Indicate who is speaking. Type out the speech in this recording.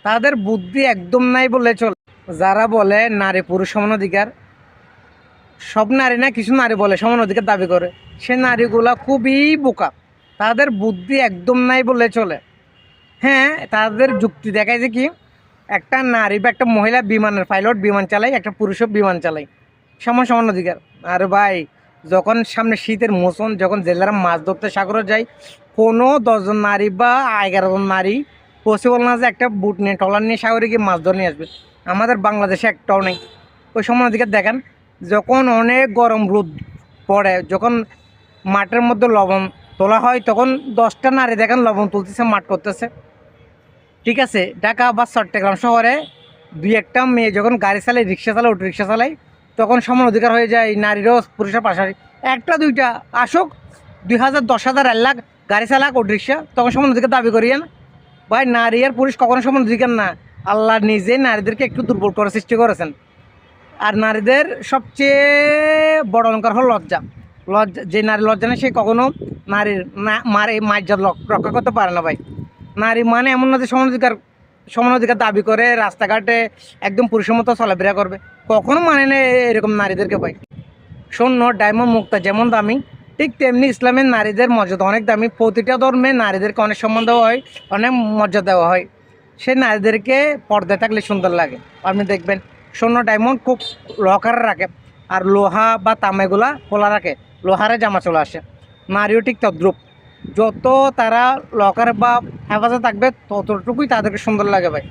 Speaker 1: তাদের বুদ্ধি একদম নাই বলে চলে। যারা বলে নারী পুরুষ সমান অধিকার, সব নারী না, কিছু নারী বলে সমান অধিকার দাবি করে, সে নারীগুলা খুবই বোকা। তাদের বুদ্ধি একদম নাই বলে চলে। হ্যাঁ, তাদের যুক্তি দেখায় যে কি, একটা নারী বা একটা মহিলা বিমানের পাইলট বিমান চালায়, একটা পুরুষও বিমান চালায়, সমান সমান অধিকার। আর ভাই, যখন সামনে শীতের মৌসুম, যখন জেলেরা মাছ ধরতে সাগরে যায়, কোনো 10জন নারী বা 11জন নারী পসিবল না যে একটা বুট নিয়ে ট্রলার নিয়ে সাগরে গিয়ে মাছ ধরে নিয়ে আসবে। আমাদের বাংলাদেশে একটাও নেই ওই সমান অধিকার। দেখেন, যখন অনেক গরম রোদ পড়ে, যখন মাঠের মধ্যে লবণ তোলা হয়, তখন 10টা নারী দেখেন লবণ তুলতেছে, মাঠ করতেছে। ঠিক আছে, ঢাকা বা চট্টগ্রাম শহরে দুই একটা মেয়ে যখন গাড়ি চালায়, রিক্সা চালায়, অটো রিক্সা চালায়, তখন সমান অধিকার হয়ে যায় নারীরও পুরুষের পাশাপাশি। একটা দুইটা আসুক, 2000, 10,000, 1 লাখ গাড়ি চালাক, অটো রিক্সা, তখন সমান অধিকার দাবি করিয়েন। ভাই, নারী আর পুরুষ কখনো সমান অধিকার না। আল্লাহ নিজে নারীদেরকে একটু দুর্বল করে সৃষ্টি করেছেন। আর নারীদের সবচেয়ে বড় অলঙ্কার হল লজ্জা। লজ্জা, যে নারী লজ্জা নেই, সে কখনো নারীর মার্যাদা রক্ষা করতে পারে না ভাই। নারী মানে এমন না যে সমান অধিকার দাবি করে রাস্তাঘাটে একদম পুরুষের মতো চলাফেরা করবে, কখনো মানে না এরকম নারীদেরকে ভাই। স্বর্ণ, ডায়মন্ড, মুক্তা যেমন দামি, ঠিক তেমনি ইসলামের নারীদের মর্যাদা অনেক দামি। প্রতিটা ধর্মে নারীদেরকে অনেক সম্মান দেওয়া হয়, অনেক মর্যাদা দেওয়া হয়। সে নারীদেরকে পর্দায় থাকলে সুন্দর লাগে। আপনি দেখবেন স্বর্ণ, ডায়মন্ড খুব লকারে রাখে, আর লোহা বা তামাগুলা খোলা রাখে, লোহারে জামা চলে আসে। নারীও ঠিক তদ্রুপ, যত তারা লকার বা হেফাজতে থাকবে ততটুকুই তাদেরকে সুন্দর লাগে ভাই।